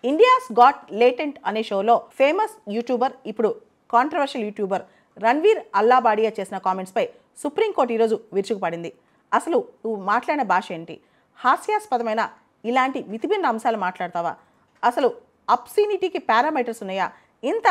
India's got latent అనే షోలో famous YouTuber ఇప్పుడు కాంట్రవర్షియల్ యూట్యూబర్ రణ్వీర్ అల్లాబాడియా చేసిన కామెంట్స్పై సుప్రీంకోర్టు ఈరోజు విరుచుకుపడింది. అసలు నువ్వు మాట్లాడిన భాష ఏంటి? హాస్యాస్పదమైన ఇలాంటి మితిభిన్న అంశాలు మాట్లాడతావా? అసలు అబ్సీనిటీకి పారామీటర్స్ ఉన్నాయా? ఇంత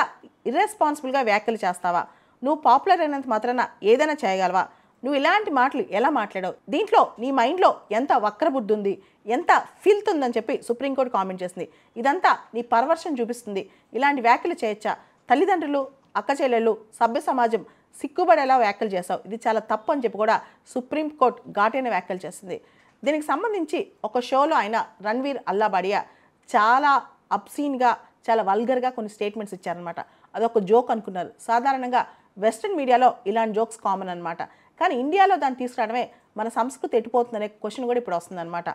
ఇర్రెస్పాన్సిబుల్గా వ్యాఖ్యలు చేస్తావా? నువ్వు పాపులర్ అయినంత మాత్రాన ఏదైనా చేయగలవా? నువ్వు ఇలాంటి మాటలు ఎలా మాట్లాడావు? దీంట్లో నీ మైండ్లో ఎంత వక్రబుద్ధి ఉంది, ఎంత ఫిల్త్ ఉందని చెప్పి సుప్రీంకోర్టు కామెంట్ చేసింది. ఇదంతా నీ పర్వర్షన్ చూపిస్తుంది. ఇలాంటి వ్యాఖ్యలు చేయొచ్చా? తల్లిదండ్రులు, అక్క చెల్లెళ్ళు, సభ్య సమాజం సిగ్గుబడేలా వ్యాఖ్యలు చేస్తావు. ఇది చాలా తప్పు అని చెప్పి కూడా సుప్రీంకోర్టు ఘాటైన వ్యాఖ్యలు చేస్తుంది. దీనికి సంబంధించి ఒక షోలో ఆయన రణ్వీర్ అల్లాబాడియా చాలా అబ్సీన్గా, చాలా వల్గర్గా కొన్ని స్టేట్మెంట్స్ ఇచ్చారనమాట. అదొక జోక్ అనుకున్నారు. సాధారణంగా వెస్ట్రన్ మీడియాలో ఇలాంటి జోక్స్ కామన్ అనమాట. కానీ ఇండియాలో దాన్ని తీసుకురావడమే మన సంస్కృతి ఎట్టిపోతుందనే క్వశ్చన్ కూడా ఇప్పుడు వస్తుందన్నమాట.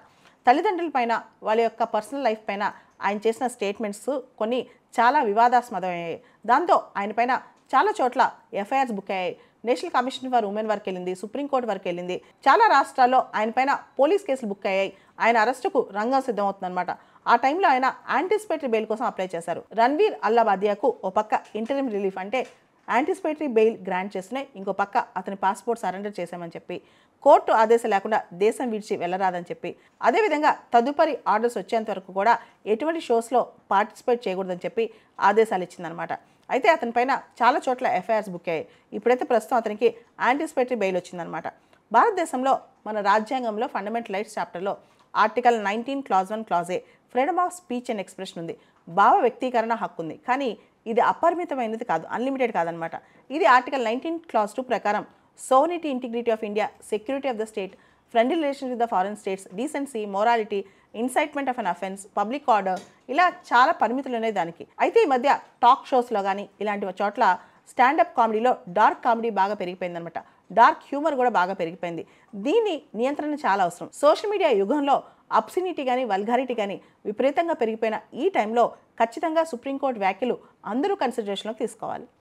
తల్లిదండ్రుల పైన, వాళ్ళ యొక్క పర్సనల్ లైఫ్ పైన ఆయన చేసిన స్టేట్మెంట్స్ కొన్ని చాలా వివాదాస్పదమయ్యాయి. దాంతో ఆయన పైన చాలా చోట్ల ఎఫ్ఐఆర్స్ బుక్ అయ్యాయి. నేషనల్ కమిషన్ ఫర్ ఉమెన్ వరకు వెళ్ళింది, సుప్రీంకోర్టు వరకు వెళ్ళింది. చాలా రాష్ట్రాల్లో ఆయన పైన పోలీస్ కేసులు బుక్ అయ్యాయి. ఆయన అరెస్టుకు రంగం సిద్ధమవుతుందన్నమాట. ఆ టైంలో ఆయన యాంటిసిపేటరీ బెయిల్ కోసం అప్లై చేశారు. రణ్వీర్ అల్లాబాడియాకు ఓ పక్క ఇంటరిమ్ రిలీఫ్ అంటే యాంటిసిపేటరీ బెయిల్ గ్రాంట్ చేస్తున్నాయి, ఇంకో పక్క అతని పాస్పోర్ట్ సరెండర్ చేశామని చెప్పి, కోర్టు ఆదేశం లేకుండా దేశం విడిచి వెళ్ళరాదని చెప్పి, అదేవిధంగా తదుపరి ఆర్డర్స్ వచ్చేంత వరకు కూడా ఎటువంటి షోస్లో పార్టిసిపేట్ చేయకూడదని చెప్పి ఆదేశాలు ఇచ్చిందనమాట. అయితే అతని పైన చాలా చోట్ల ఎఫ్ఐఆర్స్ బుక్ అయ్యాయి. ఇప్పుడైతే ప్రస్తుతం అతనికి యాంటిసిపేటరీ బెయిల్ వచ్చిందనమాట. భారతదేశంలో మన రాజ్యాంగంలో ఫండమెంటల్ రైట్స్ చాప్టర్లో article 19 clause 1 clause a freedom of speech and expression ఉంది. భావ వ్యక్తీకరణ హక్కు ఉంది. కానీ ఇది అపరిమితమైనది కాదు, అన్లిమిటెడ్ కాదనమాట. ఇది ఆర్టికల్ 19 క్లాజ్ 2 ప్రకారం sovereignty, integrity of India, security of the state, friendly relations with the foreign states, decency, morality, incitement of an offence, public order, ఇలా చాలా పరిమితులు ఉన్నాయి దానికి. అయితే ఈ మధ్య టాక్ షోస్లో కానీ ఇలాంటి చోట్ల స్టాండప్ కామెడీలో డార్క్ కామెడీ బాగా పెరిగిపోయిందనమాట. డార్క్ హ్యూమర్ కూడా బాగా పెరిగిపోయింది. దీని నియంత్రణ చాలా అవసరం. సోషల్ మీడియా యుగంలో అబ్సినిటీ కానీ, వల్గారిటీ కానీ విపరీతంగా పెరిగిపోయిన ఈ టైంలో ఖచ్చితంగా సుప్రీంకోర్టు వ్యాఖ్యలు అందరూ కన్సిడరేషన్లోకి తీసుకోవాలి.